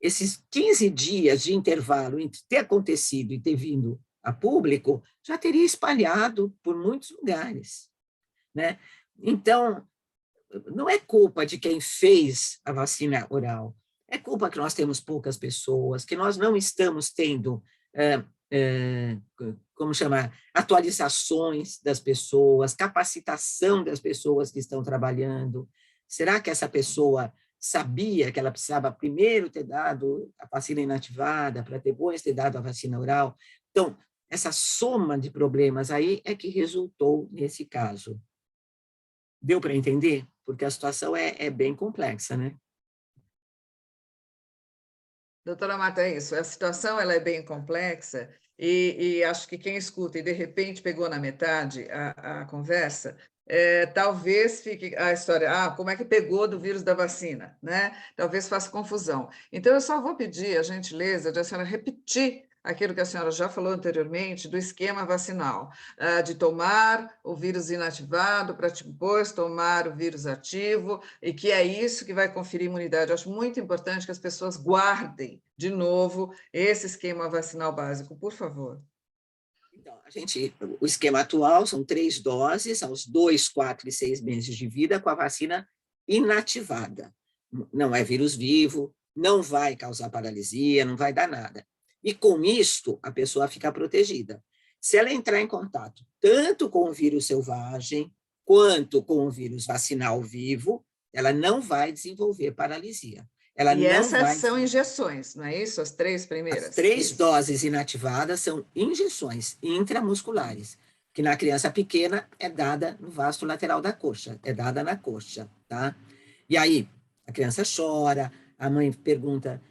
B: Esses 15 dias de intervalo entre ter acontecido e ter vindo a público já teria espalhado por muitos lugares, né? Então, não é culpa de quem fez a vacina oral, é culpa que nós temos poucas pessoas, que nós não estamos tendo, como chamar, atualizações das pessoas, capacitação das pessoas que estão trabalhando. Será que essa pessoa sabia que ela precisava primeiro ter dado a vacina inativada, para depois ter dado a vacina oral? Então, essa soma de problemas aí é que resultou nesse caso. Deu para entender? Porque a situação é bem complexa, né?
D: Doutora Marta, é isso. A situação ela é bem complexa e acho que quem escuta e de repente pegou na metade a conversa, talvez fique a história, como é que pegou do vírus da vacina, né? Talvez faça confusão. Então, eu só vou pedir a gentileza de a senhora repetir aquilo que a senhora já falou anteriormente do esquema vacinal, de tomar o vírus inativado para depois tomar o vírus ativo, e que é isso que vai conferir imunidade. Eu acho muito importante que as pessoas guardem, de novo, esse esquema vacinal básico, por favor.
B: Então, o esquema atual são 3 doses, aos 2, 4 e 6 meses de vida, com a vacina inativada. Não é vírus vivo, não vai causar paralisia, não vai dar nada. E com isto, a pessoa fica protegida. Se ela entrar em contato tanto com o vírus selvagem, quanto com o vírus vacinal vivo, ela não vai desenvolver paralisia.
D: Essas são injeções, não é isso? As 3 primeiras?
B: As 3 doses inativadas são injeções intramusculares, que na criança pequena é dada no vasto lateral da coxa, é dada na coxa, tá? E aí, a criança chora, a mãe pergunta,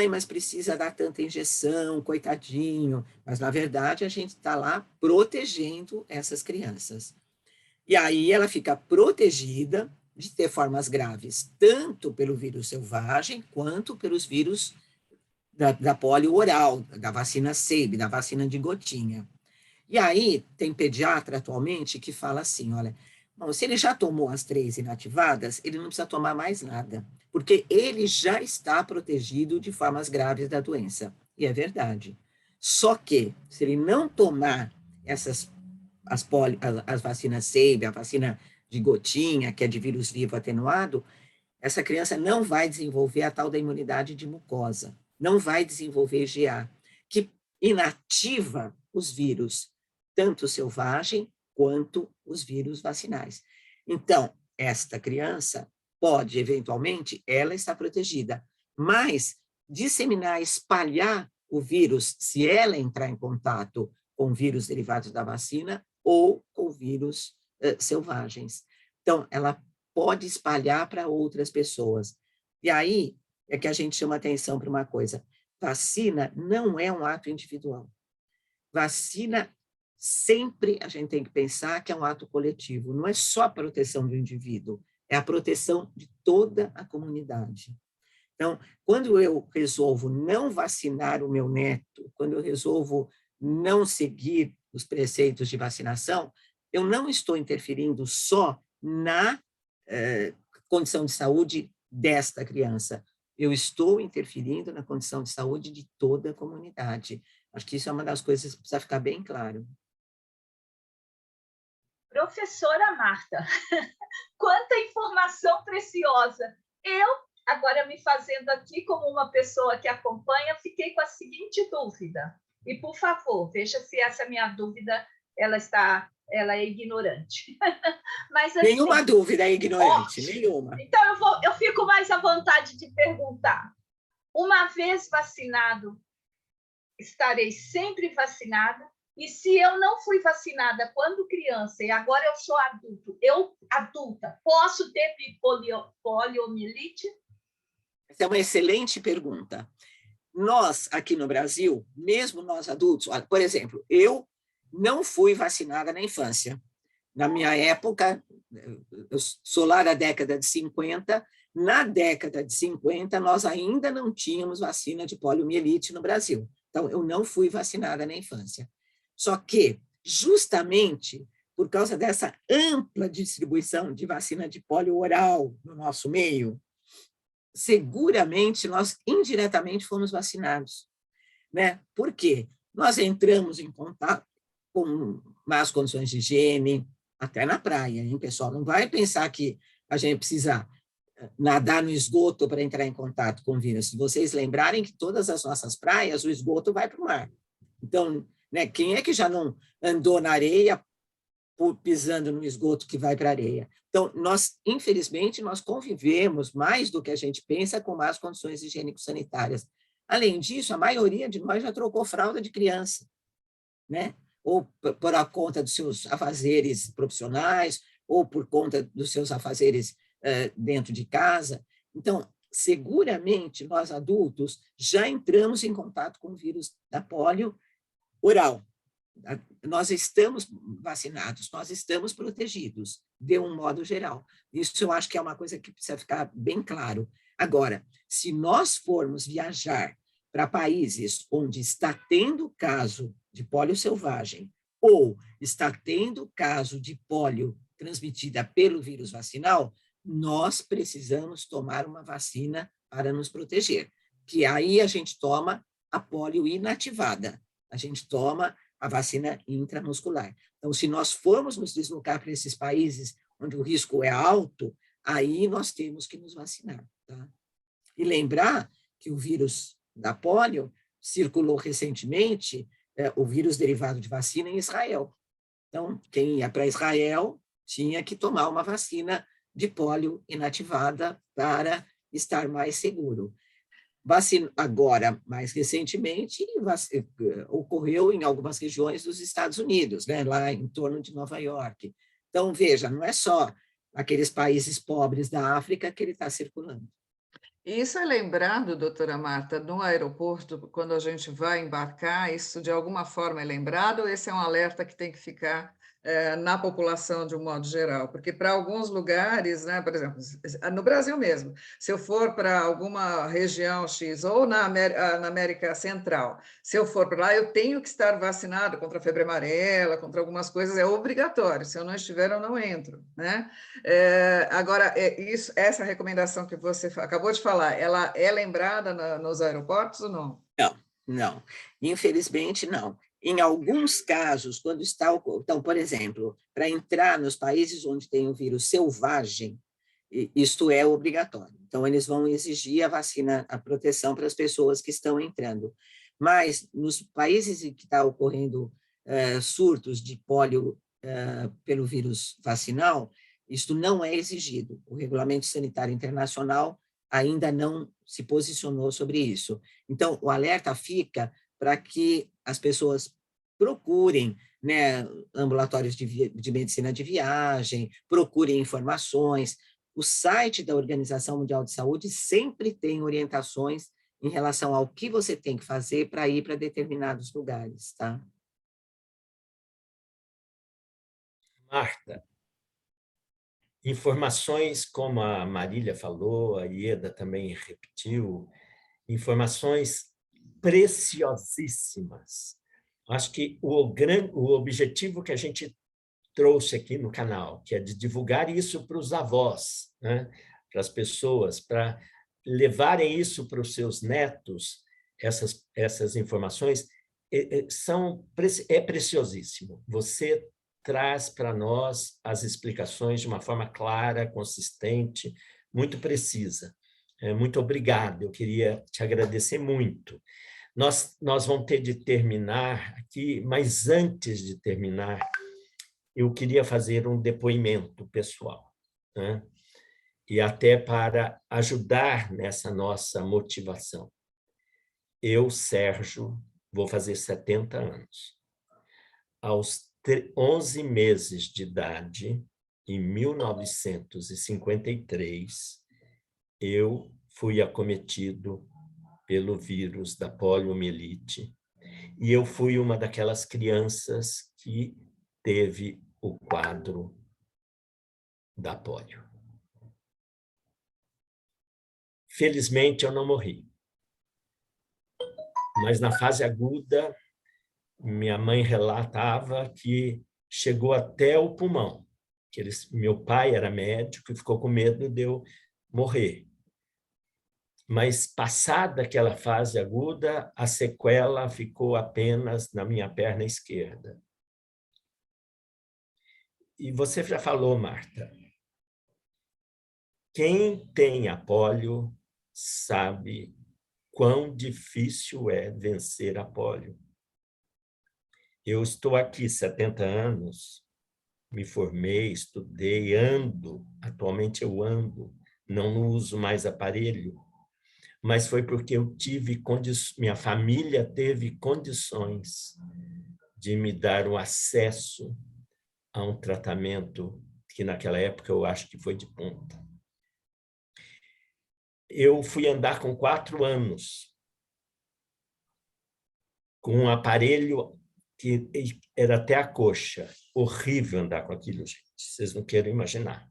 B: mas precisa dar tanta injeção, coitadinho. Mas, na verdade, a gente está lá protegendo essas crianças. E aí ela fica protegida de ter formas graves, tanto pelo vírus selvagem, quanto pelos vírus da polio oral, da vacina Sabin, da vacina de gotinha. E aí tem pediatra atualmente que fala assim, olha, Bom, se ele já tomou as 3 inativadas, ele não precisa tomar mais nada, porque ele já está protegido de formas graves da doença. E é verdade. Só que, se ele não tomar as vacinas SEIB, a vacina de gotinha, que é de vírus vivo atenuado, essa criança não vai desenvolver a tal da imunidade de mucosa, não vai desenvolver IgA, que inativa os vírus, tanto selvagem quanto os vírus vacinais. Então, esta criança pode, eventualmente, ela está protegida, mas disseminar, espalhar o vírus, se ela entrar em contato com vírus derivados da vacina ou com vírus selvagens. Então, ela pode espalhar para outras pessoas. E aí é que a gente chama atenção para uma coisa: vacina não é um ato individual. Vacina, sempre a gente tem que pensar que é um ato coletivo, não é só a proteção do indivíduo, é a proteção de toda a comunidade. Então, quando eu resolvo não vacinar o meu neto, quando eu resolvo não seguir os preceitos de vacinação, eu não estou interferindo só na condição de saúde desta criança, eu estou interferindo na condição de saúde de toda a comunidade. Acho que isso é uma das coisas que precisa ficar bem claro.
E: Professora Marta, quanta informação preciosa! Eu, agora me fazendo aqui como uma pessoa que acompanha, fiquei com a seguinte dúvida. E, por favor, veja se essa minha dúvida ela é ignorante. Mas, assim,
B: nenhuma dúvida é ignorante, nenhuma.
E: Então, eu fico mais à vontade de perguntar. Uma vez vacinado, estarei sempre vacinada? E se eu não fui vacinada quando criança e agora eu sou adulta, posso ter poliomielite?
B: Essa é uma excelente pergunta. Nós, aqui no Brasil, mesmo nós adultos, por exemplo, eu não fui vacinada na infância. Na minha época, eu sou lá da década de 50, na década de 50, nós ainda não tínhamos vacina de poliomielite no Brasil. Então, eu não fui vacinada na infância. Só que, justamente por causa dessa ampla distribuição de vacina de polio oral no nosso meio, seguramente nós indiretamente fomos vacinados, né? Por quê? Nós entramos em contato com más condições de higiene, até na praia, hein, pessoal? Não vai pensar que a gente precisa nadar no esgoto para entrar em contato com o vírus. Se vocês lembrarem que todas as nossas praias, o esgoto vai para o mar. Então, né, quem é que já não andou na areia pisando no esgoto que vai para a areia? Então, infelizmente, nós convivemos mais do que a gente pensa com más condições higiênico-sanitárias. Além disso, a maioria de nós já trocou fralda de criança, né? Ou por a conta dos seus afazeres profissionais, ou por conta dos seus afazeres dentro de casa. Então, seguramente, nós adultos já entramos em contato com o vírus da polio oral. Nós estamos vacinados, nós estamos protegidos, de um modo geral. Isso eu acho que é uma coisa que precisa ficar bem claro. Agora, se nós formos viajar para países onde está tendo caso de polio selvagem ou está tendo caso de polio transmitida pelo vírus vacinal, nós precisamos tomar uma vacina para nos proteger, que aí a gente toma a polio inativada, a gente toma a vacina intramuscular. Então, se nós formos nos deslocar para esses países onde o risco é alto, aí nós temos que nos vacinar. Tá? E lembrar que o vírus da polio circulou recentemente, o vírus derivado de vacina em Israel. Então, quem ia para Israel tinha que tomar uma vacina de polio inativada para estar mais seguro. Agora, mais recentemente, ocorreu em algumas regiões dos Estados Unidos, né, lá em torno de Nova York. Então, veja, não é só aqueles países pobres da África que ele está circulando.
D: Isso é lembrado, doutora Marta, no aeroporto, quando a gente vai embarcar, isso de alguma forma é lembrado, ou esse é um alerta que tem que ficar na população de um modo geral, porque para alguns lugares, né, por exemplo, no Brasil mesmo, se eu for para alguma região X ou na América Central, se eu for para lá, eu tenho que estar vacinado contra a febre amarela, contra algumas coisas, é obrigatório, se eu não estiver, eu não entro, né? Agora, essa recomendação que você acabou de falar, ela é lembrada nos aeroportos ou não?
B: Não, não. Infelizmente, não. Em alguns casos, quando está... Então, por exemplo, para entrar nos países onde tem o vírus selvagem, isto é obrigatório. Então, eles vão exigir a vacina, a proteção para as pessoas que estão entrando. Mas, nos países em que está ocorrendo surtos de pólio pelo vírus vacinal, isto não é exigido. O Regulamento Sanitário Internacional ainda não se posicionou sobre isso. Então, o alerta fica para que as pessoas procurem, né, ambulatórios de medicina de viagem, procurem informações. O site da Organização Mundial de Saúde sempre tem orientações em relação ao que você tem que fazer para ir para determinados lugares, tá?
A: Marta, informações como a Marília falou, a Ieda também repetiu, informações preciosíssimas. Acho que o objetivo que a gente trouxe aqui no canal, que é de divulgar isso para os avós, né? Para as pessoas, para levarem isso para os seus netos, essas informações, é preciosíssimo. Você traz para nós as explicações de uma forma clara, consistente, muito precisa. Muito obrigado, eu queria te agradecer muito. Nós vamos ter de terminar aqui, mas antes de terminar, eu queria fazer um depoimento pessoal, né? E até para ajudar nessa nossa motivação. Eu, Sérgio, vou fazer 70 anos. Aos 11 meses de idade, em 1953, eu fui acometido pelo vírus da poliomielite e eu fui uma daquelas crianças que teve o quadro da polio. Felizmente, eu não morri. Mas na fase aguda, minha mãe relatava que chegou até o pulmão. Meu pai era médico e ficou com medo de eu morrer. Mas, passada aquela fase aguda, a sequela ficou apenas na minha perna esquerda. E você já falou, Marta, quem tem a polio sabe quão difícil é vencer a polio. Eu estou aqui 70 anos, me formei, estudei, ando, atualmente eu ando, não uso mais aparelho, mas foi porque eu tive minha família teve condições de me dar o acesso a um tratamento que naquela época eu acho que foi de ponta. Eu fui andar com 4 anos, com um aparelho que era até a coxa. Horrível andar com aquilo, gente. Vocês não querem imaginar.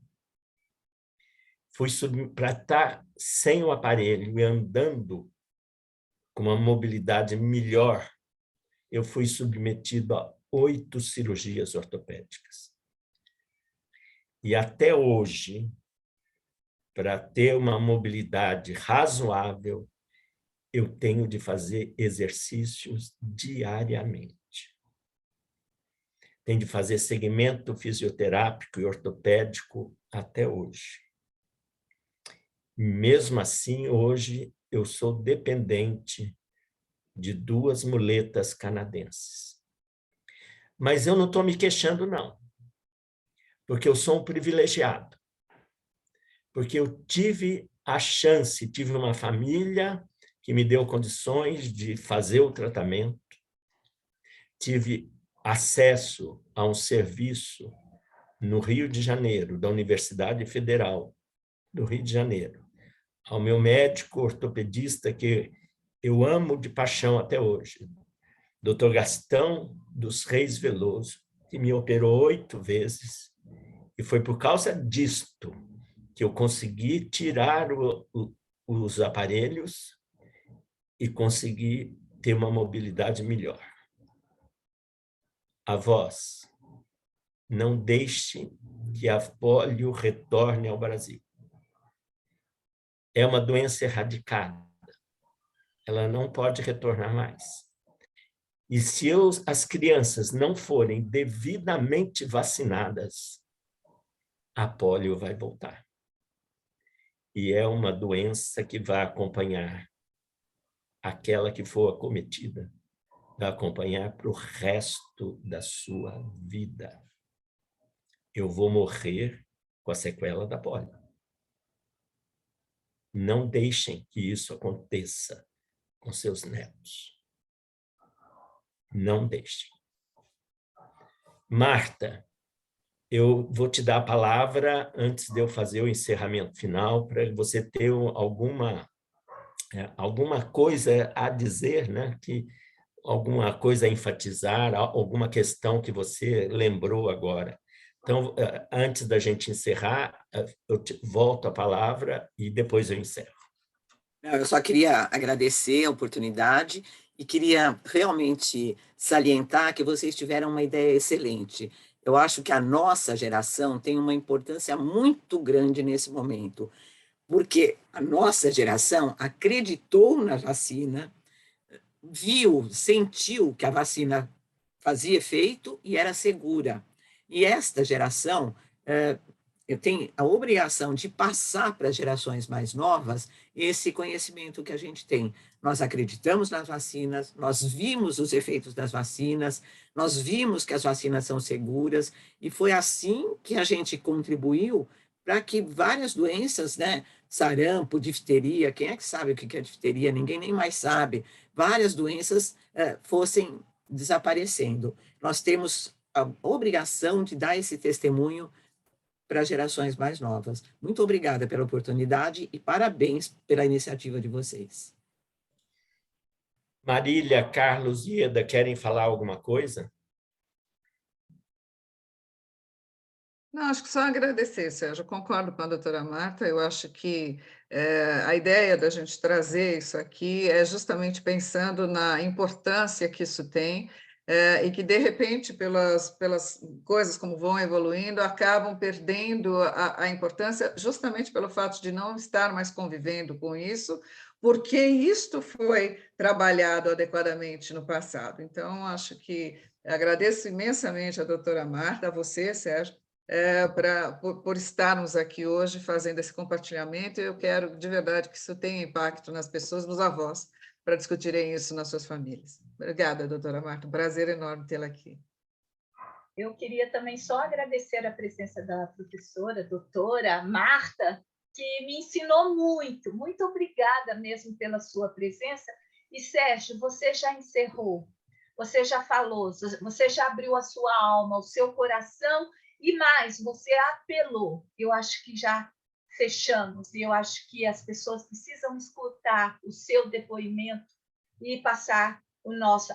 A: Para estar sem o aparelho e andando com uma mobilidade melhor, eu fui submetido a 8 cirurgias ortopédicas. E até hoje, para ter uma mobilidade razoável, eu tenho de fazer exercícios diariamente. Tenho de fazer segmento fisioterápico e ortopédico até hoje. Mesmo assim, hoje, eu sou dependente de 2 muletas canadenses. Mas eu não estou me queixando, não. Porque eu sou um privilegiado. Porque eu tive a chance, tive uma família que me deu condições de fazer o tratamento, tive acesso a um serviço no Rio de Janeiro, da Universidade Federal do Rio de Janeiro, ao meu médico ortopedista, que eu amo de paixão até hoje, Dr. Gastão dos Reis Veloso, que me operou 8 vezes, e foi por causa disto que eu consegui tirar os aparelhos e consegui ter uma mobilidade melhor. Avós, não deixe que a polio retorne ao Brasil. É uma doença erradicada. Ela não pode retornar mais. E se as crianças não forem devidamente vacinadas, a polio vai voltar. E é uma doença que vai acompanhar aquela que for acometida, vai acompanhar para o resto da sua vida. Eu vou morrer com a sequela da polio. Não deixem que isso aconteça com seus netos. Não deixem. Marta, eu vou te dar a palavra antes de eu fazer o encerramento final, para você ter alguma coisa a dizer, né? Alguma coisa a enfatizar, alguma questão que você lembrou agora. Então, antes da gente encerrar, eu volto a palavra e depois eu encerro.
B: Eu só queria agradecer a oportunidade e queria realmente salientar que vocês tiveram uma ideia excelente. Eu acho que a nossa geração tem uma importância muito grande nesse momento, porque a nossa geração acreditou na vacina, viu, sentiu que a vacina fazia efeito e era segura. E esta geração, eu tenho a obrigação de passar para as gerações mais novas esse conhecimento que a gente tem. Nós acreditamos nas vacinas, nós vimos os efeitos das vacinas, nós vimos que as vacinas são seguras, e foi assim que a gente contribuiu para que várias doenças, né, sarampo, difteria, quem é que sabe o que é difteria? Ninguém nem mais sabe. Várias doenças fossem desaparecendo. Nós temos a obrigação de dar esse testemunho para as gerações mais novas. Muito obrigada pela oportunidade e parabéns pela iniciativa de vocês.
A: Marília, Carlos e Eda, querem falar alguma coisa?
D: Não, acho que só agradecer, Sérgio. Eu concordo com a doutora Marta. Eu acho que a ideia da gente trazer isso aqui é justamente pensando na importância que isso tem, e que, de repente, pelas coisas como vão evoluindo, acabam perdendo a importância justamente pelo fato de não estar mais convivendo com isso, porque isto foi trabalhado adequadamente no passado. Então, acho que agradeço imensamente a doutora Marta, a você, Sérgio, por estarmos aqui hoje fazendo esse compartilhamento. Eu quero, de verdade, que isso tenha impacto nas pessoas, nos avós, para discutirem isso nas suas famílias. Obrigada, doutora Marta, um prazer enorme tê-la aqui.
E: Eu queria também só agradecer a presença da professora, doutora Marta, que me ensinou muito. Muito obrigada mesmo pela sua presença. E, Sérgio, você já encerrou, você já falou, você já abriu a sua alma, o seu coração, e mais, você apelou. Eu acho que já fechamos, e eu acho que as pessoas precisam escutar o seu depoimento e passar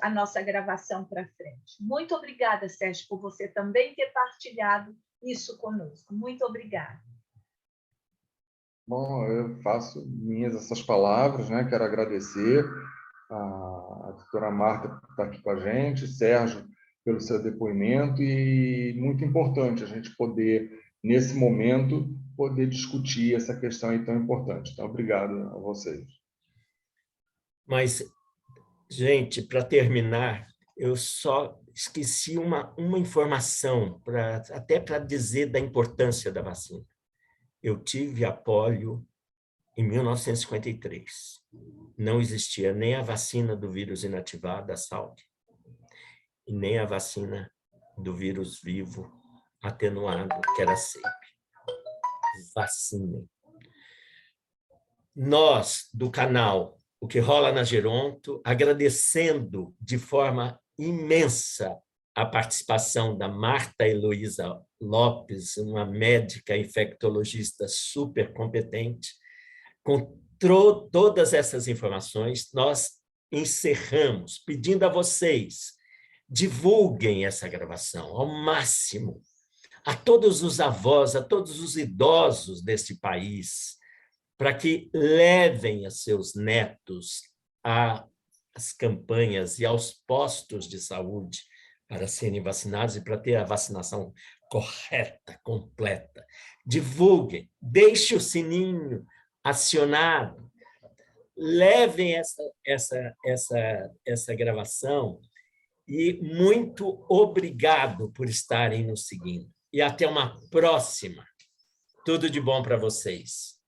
E: a nossa gravação para frente. Muito obrigada, Sérgio, por você também ter partilhado isso conosco. Muito obrigada.
C: Bom, eu faço minhas essas palavras, né? Quero agradecer a doutora Marta por estar aqui com a gente, Sérgio, pelo seu depoimento, e muito importante a gente poder, nesse momento, poder discutir essa questão aí tão importante. Então, obrigado a vocês.
A: Mas, gente, para terminar, eu só esqueci uma informação, até para dizer da importância da vacina. Eu tive a polio em 1953. Não existia nem a vacina do vírus inativado, a Salk, e nem a vacina do vírus vivo atenuado, que era a CEP. Vacinem. Nós, do canal O que Rola na Geronto, agradecendo de forma imensa a participação da Marta Heloísa Lopes, uma médica infectologista super competente. Com todas essas informações, nós encerramos pedindo a vocês, divulguem essa gravação ao máximo, a todos os avós, a todos os idosos deste país, para que levem a seus netos às campanhas e aos postos de saúde para serem vacinados e para ter a vacinação correta, completa. Divulguem, deixe o sininho acionado, levem essa gravação e muito obrigado por estarem nos seguindo. E até uma próxima. Tudo de bom para vocês.